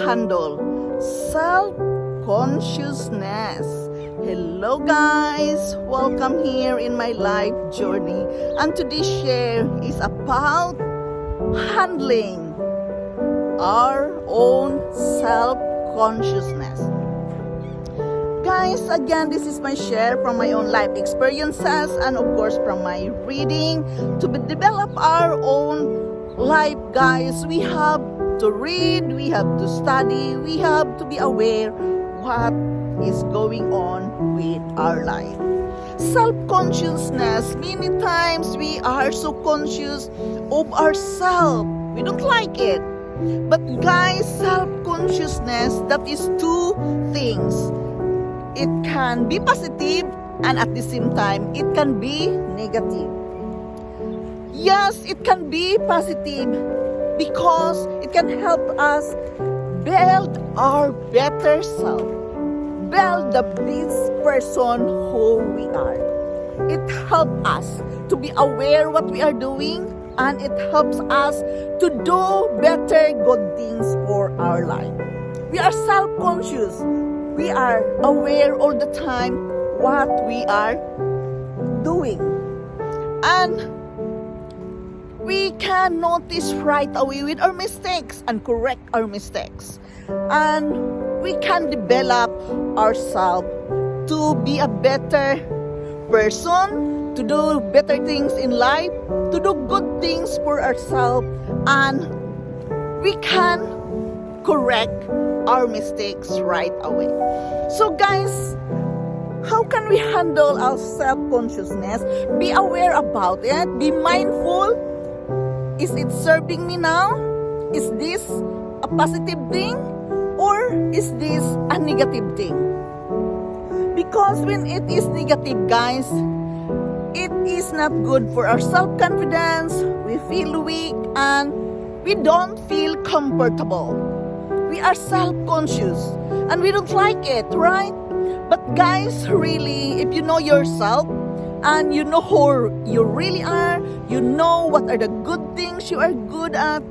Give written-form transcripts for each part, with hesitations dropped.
handle self-consciousness. Hello guys, welcome here in my life journey, and today's share is about handling our own self-consciousness. Guys, again, this is my share from my own life experiences and of course from my reading. To develop our own life, guys, we have to read, we have to study, we have to be aware what is going on with our life. Self-consciousness, many times we are so conscious of ourselves. We don't like it. But guys, self-consciousness, that is two things. It can be positive and at the same time, it can be negative. Yes, it can be positive because it can help us build our better self, build the best person who we are. It helps us to be aware what we are doing, and it helps us to do better good things for our life. We are self-conscious. We are aware all the time what we are doing. And we can notice right away with our mistakes and correct our mistakes. And we can develop ourselves to be a better person, to do better things in life, to do good things for ourselves, and we can correct our mistakes right away. So guys, how can we handle our self-consciousness? Be aware about it. Be mindful. Is it serving me now? Is this a positive thing? Or is this a negative thing? Because when it is negative, guys, it is not good for our self-confidence. We feel weak and we don't feel comfortable. We are self-conscious and we don't like it, right? But guys, really, if you know yourself and you know who you really are, you know what are the good things you are good at,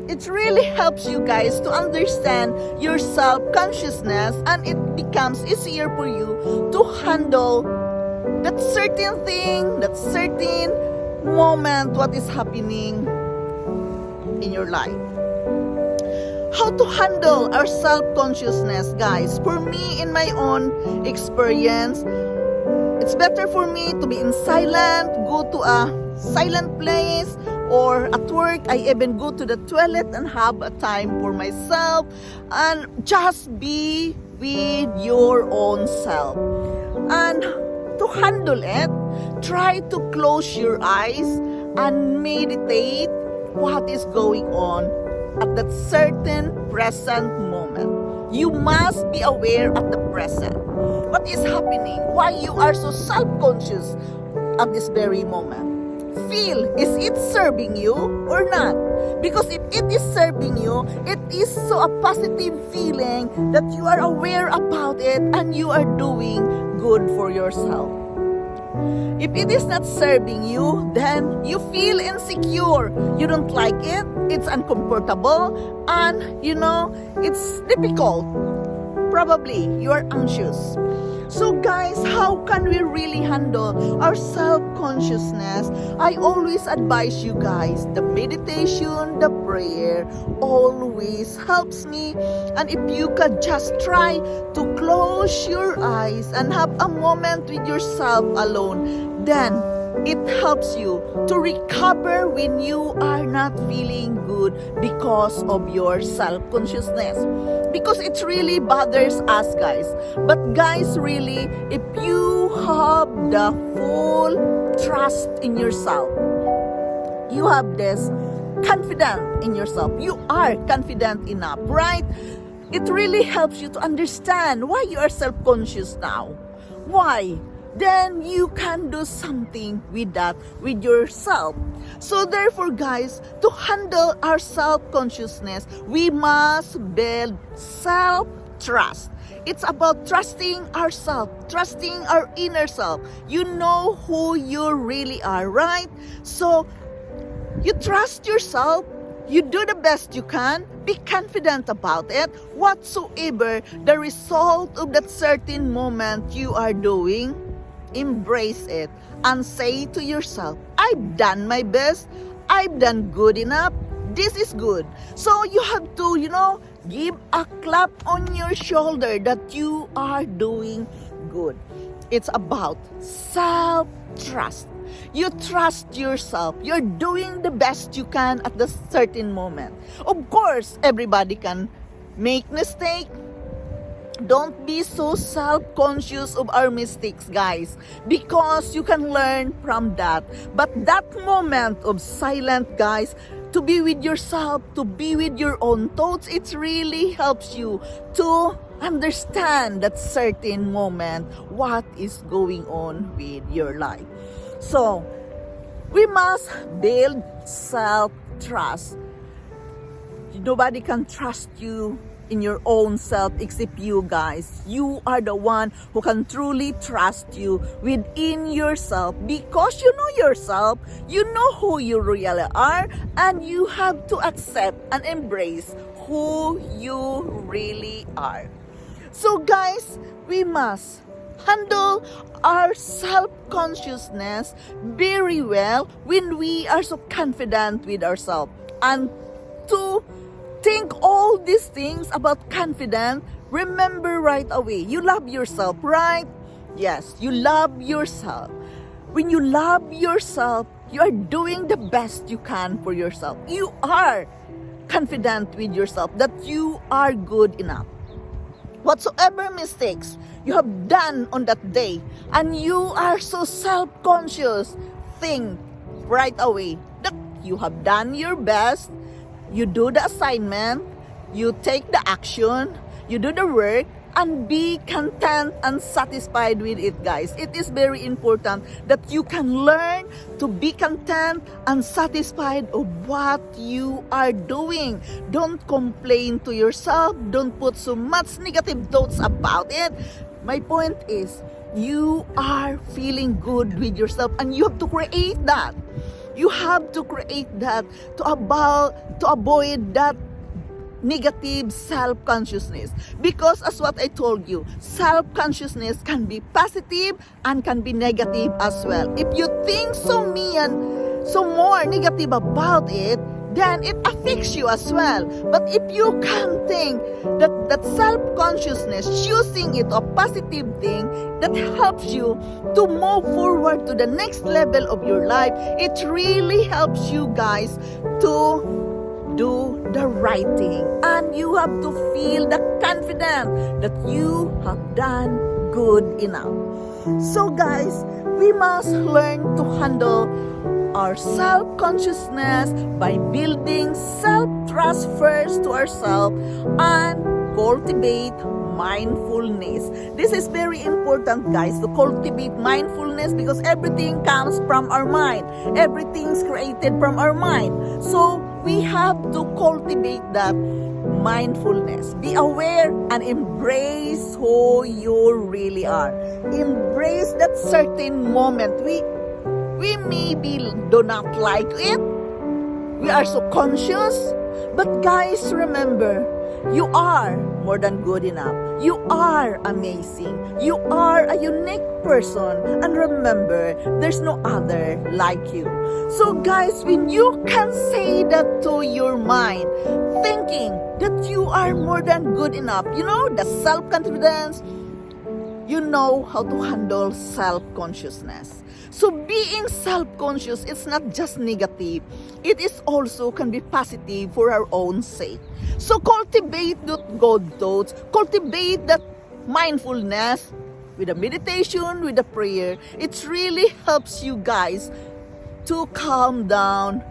it really helps you guys to understand your self-consciousness, and it becomes easier for you to handle that certain thing, that certain moment, what is happening in your life. How to handle our self-consciousness, guys? For me, in my own experience, it's better for me to be in silent, go to a silent place, or at work, I even go to the toilet and have a time for myself and just be with your own self. And to handle it, try to close your eyes and meditate what is going on at that certain present moment. You must be aware at the present. What is happening? Why you are so self-conscious at this very moment? Feel, is it serving you or not? Because if it is serving you, it is so a positive feeling that you are aware about it and you are doing good for yourself. If it is not serving you, then you feel insecure. You don't like it. It's uncomfortable. And, it's difficult. Probably you are anxious. So guys, how can we really handle our self-consciousness? I always advise you guys, the meditation, the prayer always helps me. And if you could just try to close your eyes and have a moment with yourself alone, then it helps you to recover when you are not feeling good because of your self-consciousness. Because it really bothers us, guys. But guys, really, if you have the full trust in yourself, you have this confidence in yourself, you are confident enough, right? It really helps you to understand why you are self-conscious now. Why? Then you can do something with that, with yourself. So therefore, guys, to handle our self-consciousness, we must build self-trust. It's about trusting ourselves, trusting our inner self. You know who you really are, right? So you trust yourself You do the best you can. Be confident about it. Whatsoever the result of that certain moment you are doing, embrace it and say to yourself, I've done my best. I've done good enough. This is good. So you have to, give a clap on your shoulder that you are doing good. It's about self-trust. You trust yourself. You're doing the best you can at the certain moment. Of course, everybody can make mistake. Don't be so self-conscious of our mistakes, guys, because you can learn from that. But that moment of silent, guys, to be with yourself, to be with your own thoughts, it really helps you to understand that certain moment, what is going on with your life. So, we must build self-trust. Nobody can trust you in your own self except you, guys. You are the one who can truly trust you within yourself, because you know yourself, you know who you really are, and you have to accept and embrace who you really are. So guys, we must handle our self-consciousness very well when we are so confident with ourselves. And to think all these things about confidence, remember right away, you love yourself, right? Yes, you love yourself. When you love yourself, you are doing the best you can for yourself. You are confident with yourself that you are good enough. Whatsoever mistakes you have done on that day, and you are so self-conscious, think right away that you have done your best. You do the assignment, you take the action, you do the work, and be content and satisfied with it, guys. It is very important that you can learn to be content and satisfied of what you are doing. Don't complain to yourself. Don't put so much negative thoughts about it. My point is, you are feeling good with yourself, and you have to create that. You have to create that to avoid that negative self-consciousness. Because as what I told you, self-consciousness can be positive and can be negative as well. If you think so more negative about it, then it affects you as well. But if you can think that self-consciousness, choosing it a positive thing that helps you to move forward to the next level of your life, it really helps you guys to do the right thing. And you have to feel the confidence that you have done good enough. So guys, we must learn to handle our self-consciousness by building self-trust first to ourselves and cultivate mindfulness. This is very important, guys, to cultivate mindfulness, because everything comes from our mind. Everything's created from our mind. So we have to cultivate that mindfulness. Be aware and embrace who you really are. Embrace that certain moment. We maybe do not like it. We are so conscious. But guys, remember, you are more than good enough. You are amazing. You are a unique person. And remember, there's no other like you. So guys, when you can say that to your mind, thinking that you are more than good enough, the self-confidence, you know how to handle self-consciousness. So being self-conscious, it's not just negative. It is also can be positive for our own sake. So cultivate that good thoughts. Cultivate that mindfulness with a meditation, with a prayer. It really helps you guys to calm down,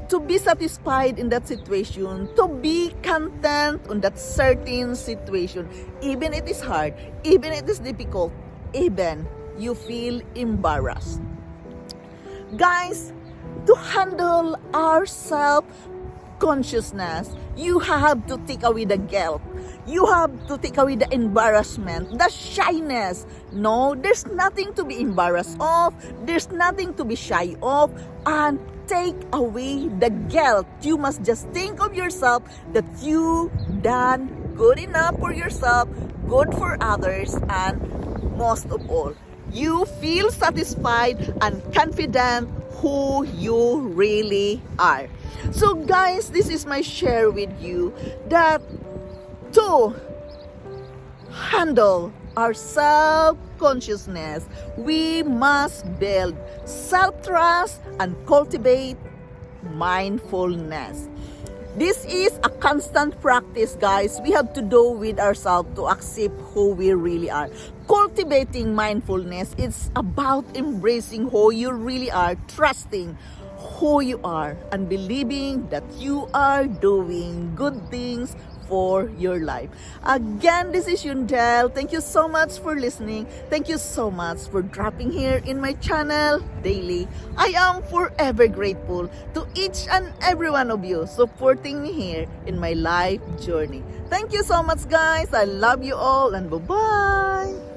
to be satisfied in that situation, to be content on that certain situation. Even it is hard, even it is difficult, even you feel embarrassed. Guys, to handle our self-consciousness, you have to take away the guilt. You have to take away the embarrassment, the shyness. No, there's nothing to be embarrassed of. There's nothing to be shy of. And take away the guilt. You must just think of yourself that you done good enough for yourself, good for others, and most of all, you feel satisfied and confident who you really are. So guys, this is my share with you that to handle our self-consciousness, we must build self-trust and cultivate mindfulness. This is a constant practice, guys. We have to do with ourselves to accept who we really are. Cultivating mindfulness, it's about embracing who you really are, trusting who you are, and believing that you are doing good things for your life. Again, this is Yundel. Thank you so much for listening. Thank you so much for dropping here in my channel daily. I am forever grateful to each and every one of you supporting me here in my life journey. Thank you so much, guys. I love you all, and bye-bye.